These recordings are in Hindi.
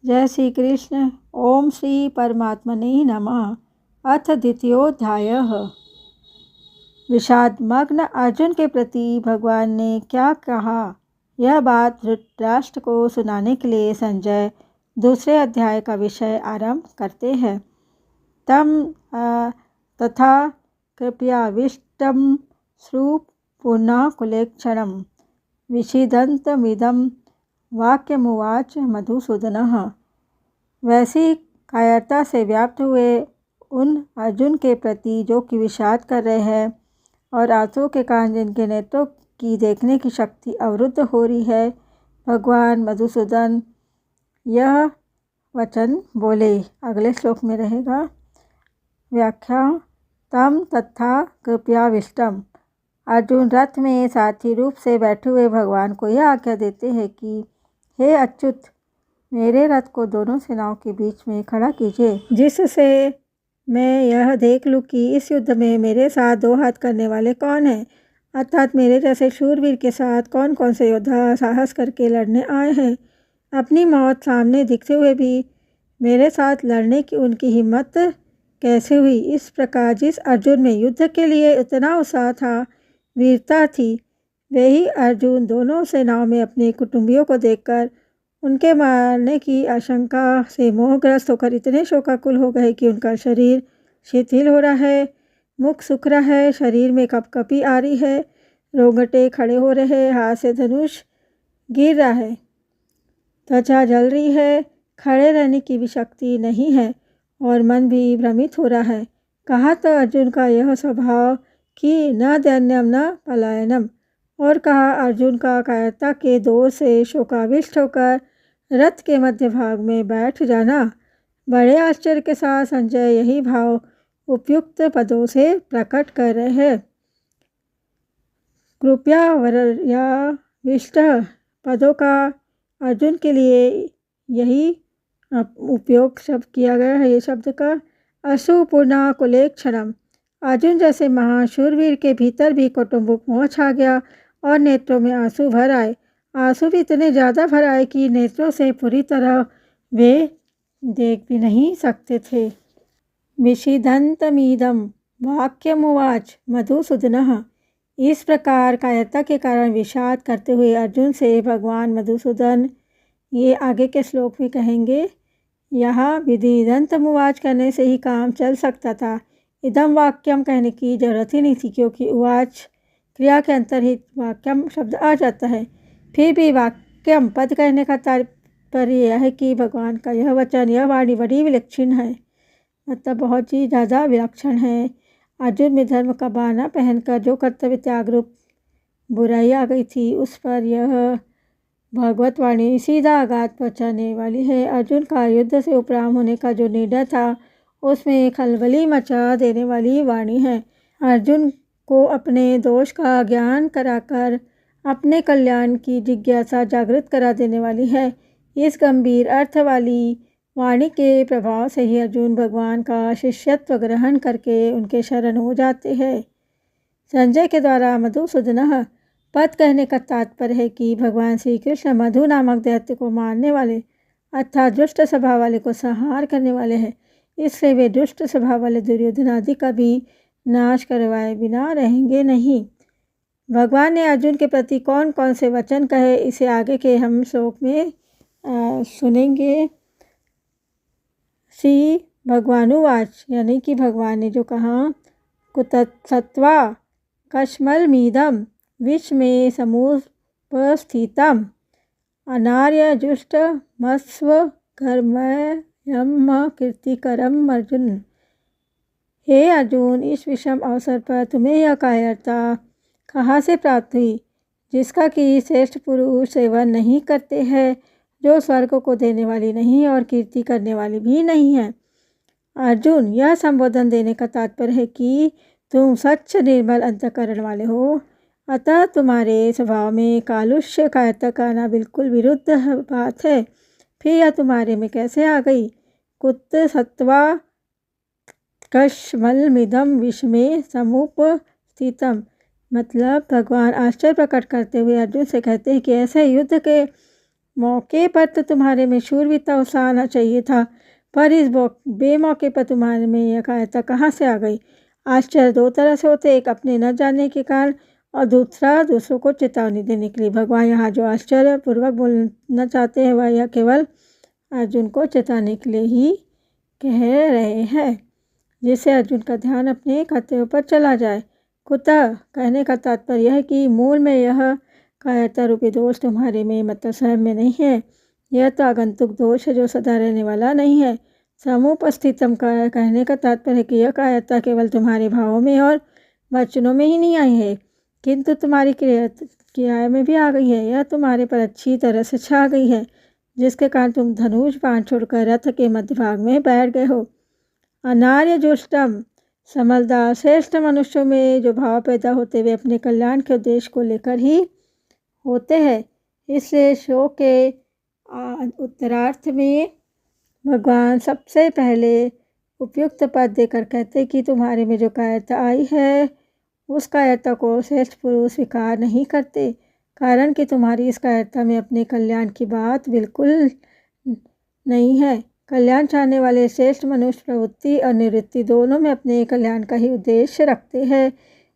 जय श्री कृष्ण। ओम श्री परमात्मने नमः। अथ द्वितीयोध्यायः। विषादमग्न अर्जुन के प्रति भगवान ने क्या कहा, यह बात धृतराष्ट्र को सुनाने के लिए संजय दूसरे अध्याय का विषय आरंभ करते हैं। तम तथा कृपयाविष्टं श्रुपुनः कुलेक्षणं विषीदन्तमिदं वाक्यमुवाच मधुसूदनः। वैसी कायरता से व्याप्त हुए उन अर्जुन के प्रति जो कि विषाद कर रहे हैं और आंसुओं के कारण जिनके नेत्रों की देखने की शक्ति अवरुद्ध हो रही है, भगवान मधुसूदन यह वचन बोले। अगले श्लोक में रहेगा। व्याख्या। तम तथा कृपयाविष्टम। अर्जुन रथ में साथी रूप से बैठे हुए भगवान को यह आज्ञा देते हैं कि हे अच्युत, मेरे रथ को दोनों सेनाओं के बीच में खड़ा कीजिए, जिससे मैं यह देख लूँ कि इस युद्ध में मेरे साथ दो हाथ करने वाले कौन हैं, अर्थात मेरे जैसे शूरवीर के साथ कौन कौन से योद्धा साहस करके लड़ने आए हैं। अपनी मौत सामने दिखते हुए भी मेरे साथ लड़ने की उनकी हिम्मत कैसे हुई। इस प्रकार जिस अर्जुन में युद्ध के लिए उतना उत्साह था, वीरता थी, वे ही अर्जुन दोनों सेनाओं में अपने कुटुंबियों को देखकर उनके मारने की आशंका से मोहग्रस्त होकर इतने शोकाकुल हो गए कि उनका शरीर शिथिल हो रहा है, मुख सूख रहा है, शरीर में कपकपी आ रही है, रोंगटे खड़े हो रहे हैं, हाथ से धनुष गिर रहा है, त्वचा जल रही है, खड़े रहने की भी शक्ति नहीं है और मन भी भ्रमित हो रहा है। कहा तो अर्जुन का यह स्वभाव कि न दैन्यम न पलायनम, और कहा अर्जुन का कायरता के दोष से शोकाविष्ट होकर रथ के मध्य भाग में बैठ जाना। बड़े आश्चर्य के साथ संजय यही भाव उपयुक्त पदों से प्रकट कर रहे हैं। कृपयाविष्ट पदों का अर्जुन के लिए यही उपयोग शब्द किया गया है। ये शब्द का अश्रुपूर्णा कुलेक्षणम। अर्जुन जैसे महाशूरवीर के भीतर भी कौटुंबिक मोह छा गया और नेत्रों में आंसू भर आए। आंसू भी इतने ज़्यादा भर आए कि नेत्रों से पूरी तरह वे देख भी नहीं सकते थे। विषीदन्तमिदं वाक्यमुवाच मधुसूदनः। इस प्रकार कायरता के कारण विषाद करते हुए अर्जुन से भगवान मधुसूदन ये आगे के श्लोक में कहेंगे। यहाँ विधिदन्तमुवाच कहने से ही काम चल सकता था, इदम वाक्यम कहने की जरूरत ही नहीं थी, क्योंकि उवाच क्रिया के अंतर्हित वाक्यम शब्द आ जाता है। फिर भी वाक्यम पद कहने का तात्पर्य यह है कि भगवान का यह वचन, यह वाणी बड़ी विलक्षण है, मतलब बहुत ही ज़्यादा विलक्षण है। अर्जुन में धर्म का बहाना पहनकर जो कर्तव्य त्याग रूप बुराई आ गई थी, उस पर यह भगवत वाणी सीधा आघात पहुँचाने वाली है। अर्जुन का युद्ध से उपराम होने का जो निर्णय था, उसमें खलबली मचा देने वाली वाणी है। अर्जुन को अपने दोष का ज्ञान कराकर अपने कल्याण की जिज्ञासा जागृत करा देने वाली है। इस गंभीर अर्थ वाली वाणी के प्रभाव से ही अर्जुन भगवान का शिष्यत्व ग्रहण करके उनके शरण हो जाते हैं। संजय के द्वारा मधुसूदनः पद कहने का तात्पर्य है कि भगवान श्री कृष्ण मधु नामक दैत्य को मारने वाले, अर्थात दुष्ट स्वभाव वाले को संहार करने वाले हैं। इसलिए वे दुष्ट स्वभाव वाले दुर्योधन आदि का भी नाश करवाए बिना रहेंगे नहीं। भगवान ने अर्जुन के प्रति कौन कौन से वचन कहे, इसे आगे के हम श्लोक में सुनेंगे। श्री भगवानुवाच, यानी कि भगवान ने जो कहा, कुतस्तवा कश्मलमीदम विष में समुपस्थितम अनार्यजुष्टमस्व कर्मयम कीर्तिकरम। अर्जुन, हे अर्जुन, इस विषम अवसर पर तुम्हें यह कायरता कहाँ से प्राप्त हुई, जिसका कि श्रेष्ठ पुरुष सेवन नहीं करते हैं, जो स्वर्ग को देने वाली नहीं और कीर्ति करने वाली भी नहीं है। अर्जुन, यह संबोधन देने का तात्पर्य है कि तुम स्वच्छ निर्मल अंतःकरण वाले हो, अतः तुम्हारे स्वभाव में कालुष्य कायरता का आना बिल्कुल विरुद्ध बात है। फिर यह तुम्हारे में कैसे आ गई। कुत सत्वा कश्मलमिदम विष में समुपस्थितम, मतलब भगवान आश्चर्य प्रकट करते हुए अर्जुन से कहते हैं कि ऐसे युद्ध के मौके पर तो तुम्हारे में शूरवीरता उत्साह आना चाहिए था, पर इस बेमौके पर तुम्हारे में यह कायरता कहाँ से आ गई। आश्चर्य दो तरह से होते, एक अपने न जानने के कारण और दूसरा दूसरों को चेतावनी देने के लिए। भगवान यहाँ जो आश्चर्यपूर्वक बोलना चाहते हैं वह यह केवल अर्जुन को चेताने के लिए ही कह रहे हैं, जिससे अर्जुन का ध्यान अपने कर्तव्य पर चला जाए। कुतः कहने का तात्पर्य यह है कि मूल में यह कायरता रूपी दोष तुम्हारे में मतलब स्वयं में नहीं है। यह तो आगंतुक दोष है जो सदा रहने वाला नहीं है। समुपस्थितम का कहने का तात्पर्य है कि यह कायरता केवल तुम्हारे भावों में और वचनों में ही नहीं आई है, किंतु तुम्हारी क्रिया में भी आ गई है। यह तुम्हारे पर अच्छी तरह से छा गई है, जिसके कारण तुम धनुष बाण छोड़कर रथ के मध्य भाग में बैठ गए हो। अनार्य जुष्टम समझदार श्रेष्ठ मनुष्यों में जो भाव पैदा होते वे अपने कल्याण के उद्देश्य को लेकर ही होते हैं। इसलिए श्लोक के उत्तरार्थ में भगवान सबसे पहले उपयुक्त पद देकर कहते कि तुम्हारे में जो कायरता आई है उस कायरता को श्रेष्ठ पुरुष स्वीकार नहीं करते, कारण कि तुम्हारी इस कायरता में अपने कल्याण की बात बिल्कुल नहीं है। कल्याण चाहने वाले श्रेष्ठ मनुष्य प्रवृत्ति और निवृत्ति दोनों में अपने कल्याण का ही उद्देश्य रखते हैं।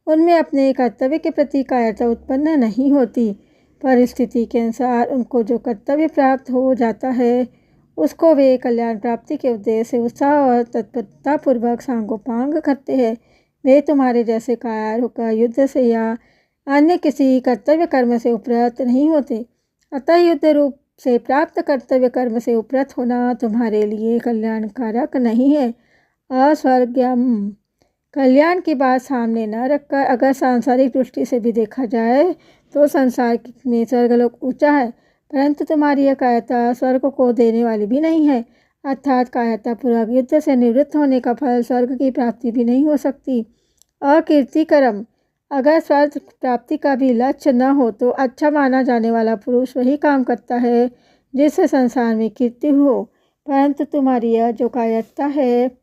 उनमें अपने कर्तव्य के प्रति कायरता उत्पन्न नहीं होती। परिस्थिति के अनुसार उनको जो कर्तव्य प्राप्त हो जाता है उसको वे कल्याण प्राप्ति के उद्देश्य से उत्साह और तत्परतापूर्वक सांगोपांग करते हैं। वे तुम्हारे जैसे कायर होकर युद्ध से या अन्य किसी कर्तव्य कर्म से उपरत नहीं होते। अतः युद्ध रूप से प्राप्त कर्तव्य कर्म से उपरत होना तुम्हारे लिए कल्याणकारक नहीं है। अस्वर्गम कल्याण की बात सामने न रखकर अगर सांसारिक दृष्टि से भी देखा जाए तो संसार में स्वर्गलोक ऊंचा है, परंतु तुम्हारी यह कायरता स्वर्ग को देने वाली भी नहीं है। अर्थात कायरता पूर्वक युद्ध से निवृत्त होने का फल स्वर्ग की प्राप्ति भी नहीं हो सकती। अकीर्तिकरम अगर स्वर्ग प्राप्ति का भी लक्ष्य न हो तो अच्छा माना जाने वाला पुरुष वही काम करता है जिससे संसार में कीर्ति हो, परंतु तुम्हारी यह जो कायरता है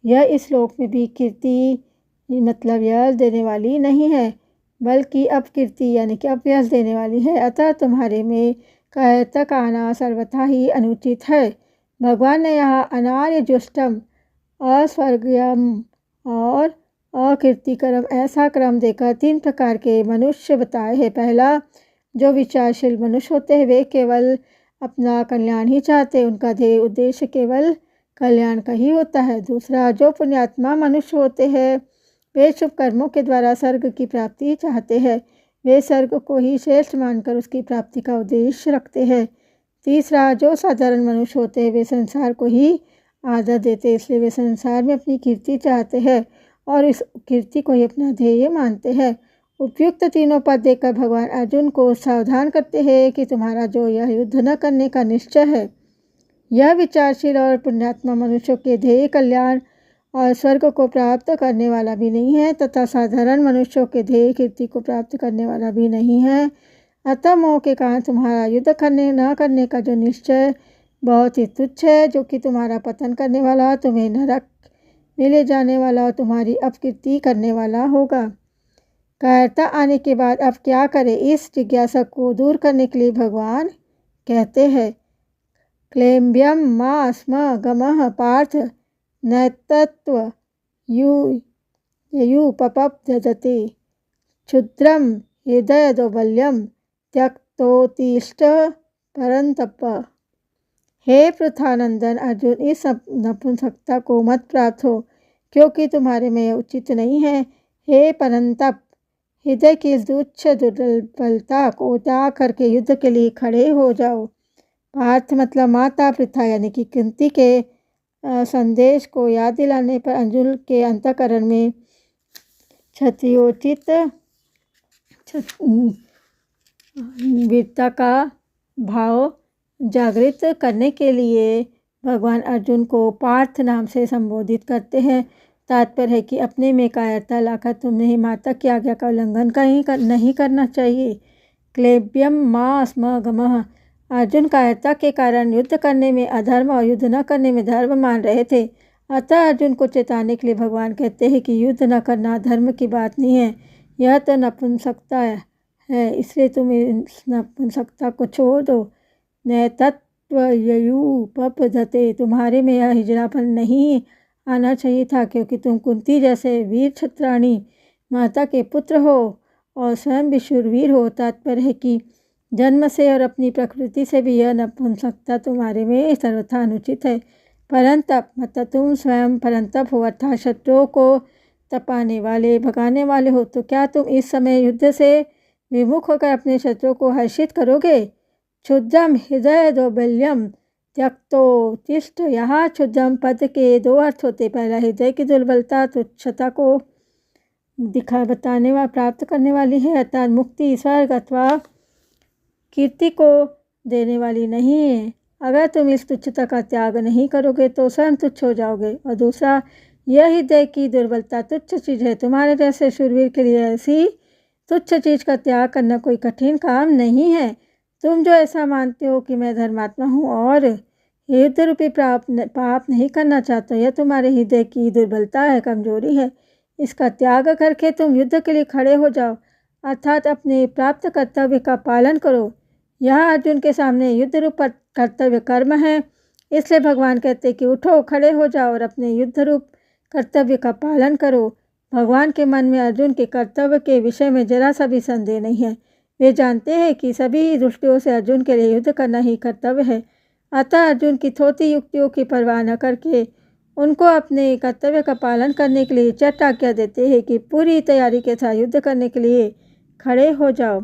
यह इस श्लोक में भी कीर्ति मतलब यश देने वाली नहीं है, बल्कि अपकीर्ति यानी कि अपयश देने वाली है। अतः तुम्हारे में कायरता का आना सर्वथा ही अनुचित है। भगवान ने यहाँ अनार्य जुष्टम अस्वर्गम और अकीर्तिकरम ऐसा क्रम देकर 3 प्रकार के मनुष्य बताए हैं। पहला, जो विचारशील मनुष्य होते हैं वे केवल अपना कल्याण ही चाहते, उनका ध्येय उद्देश्य केवल कल्याण का ही होता है। दूसरा, जो पुण्यात्मा मनुष्य होते हैं वे शुभ कर्मों के द्वारा स्वर्ग की प्राप्ति चाहते हैं, वे स्वर्ग को ही श्रेष्ठ मानकर उसकी प्राप्ति का उद्देश्य रखते हैं। तीसरा, जो साधारण मनुष्य होते हैं वे संसार को ही आदर देते, इसलिए वे संसार में अपनी कीर्ति चाहते हैं और इस कीर्ति को ही अपना ध्येय मानते हैं। उपयुक्त तीनों पद देकर भगवान अर्जुन को सावधान करते हैं कि तुम्हारा जो यह युद्ध न करने का निश्चय है यह विचारशील और पुण्यात्मा मनुष्यों के ध्येय कल्याण और स्वर्ग को प्राप्त करने वाला भी नहीं है तथा साधारण मनुष्यों के ध्येय कीर्ति को प्राप्त करने वाला भी नहीं है। अतः मोह के कारण तुम्हारा युद्ध करने न करने का जो निश्चय बहुत ही तुच्छ है, जो कि तुम्हारा पतन करने वाला, तुम्हें नरक में ले जाने वाला और तुम्हारी अपकीर्ति करने वाला होगा। कायरता आने के बाद अब क्या करें, इस जिज्ञासा को दूर करने के लिए भगवान कहते हैं क्लेम्यम मा स्म गमः पार्थ नैतत्व युपपद्यते क्षुद्रम हृदय दौर्बल्यम त्यक्तोत्तिष्ठ परंतप। हे पृथानंदन अर्जुन, इस नपुंसकता को मत प्राप्त हो क्योंकि तुम्हारे में यह उचित नहीं है। हे परंतप, हृदय की इस तुच्छ दुर्बलता को त्याग करके युद्ध के लिए खड़े हो जाओ। पार्थ मतलब माता पृथा यानी कि कुंती के संदेश को याद दिलाने पर अर्जुन के अंतःकरण में क्षत्रियोचित वीरता का भाव जागृत करने के लिए भगवान अर्जुन को पार्थ नाम से संबोधित करते हैं। तात्पर्य है कि अपने में कायरता लाकर तुम्हें माता की आज्ञा का उल्लंघन नहीं करना चाहिए। क्लेब्यम मा स्म गमः अर्जुन कायरता के कारण युद्ध करने में अधर्म और युद्ध न करने में धर्म मान रहे थे। अतः अर्जुन को चेताने के लिए भगवान कहते हैं कि युद्ध न करना धर्म की बात नहीं है, यह तो नपुंसकता है, इसलिए तुम इस नपुंसकता को छोड़ दो। न तत्त्वय्युपपद्यते। तुम्हारे में यह हिजड़ापन नहीं आना चाहिए था, क्योंकि तुम कुंती जैसे वीर क्षत्राणी माता के पुत्र हो और स्वयं भी शूरवीर हो। तात्पर्य है कि जन्म से और अपनी प्रकृति से भी यह नपुंसकता तुम्हारे में सर्वथा अनुचित है। परंतप मतलब तुम स्वयं परंतप हो, अर्थात शत्रुओं को तपाने वाले भगाने वाले हो। तो क्या तुम इस समय युद्ध से विमुख होकर अपने शत्रुओं को हर्षित करोगे? क्षुद्रम हृदय दौर्बल्यम त्यक्तोत्तिष्ठ। यहाँ क्षुद्रम पद के दो अर्थ होते। पहला हृदय की दुर्बलता तुच्छता को बताने व प्राप्त करने वाली है, अर्थात मुक्ति स्वर्ग अथवा कीर्ति को देने वाली नहीं है। अगर तुम इस तुच्छता का त्याग नहीं करोगे तो स्वयं तुच्छ हो जाओगे। और दूसरा, यह हृदय की दुर्बलता तुच्छ चीज़ है। तुम्हारे जैसे शूरवीर के लिए ऐसी तुच्छ चीज़ का त्याग करना कोई कठिन काम नहीं है। तुम जो ऐसा मानते हो कि मैं धर्मात्मा हूँ और युद्ध रूपी पाप नहीं करना चाहते, यह तुम्हारे हृदय की दुर्बलता है, कमजोरी है। इसका त्याग करके तुम युद्ध के लिए खड़े हो जाओ, अर्थात अपने प्राप्त कर्तव्य का पालन करो। यह अर्जुन के सामने युद्ध रूप कर्तव्य कर्म है। इसलिए भगवान कहते कि उठो, खड़े हो जाओ और अपने युद्ध रूप कर्तव्य का पालन करो। भगवान के मन में अर्जुन के कर्तव्य के विषय में जरा सा भी संदेह नहीं है। वे जानते हैं कि सभी दृष्टियों से अर्जुन के लिए युद्ध करना ही कर्तव्य है। अतः अर्जुन की थोती युक्तियों की परवाह न करके उनको अपने कर्तव्य का पालन करने के लिए चट आज्ञा देते हैं कि पूरी तैयारी के साथ युद्ध करने के लिए खड़े हो जाओ।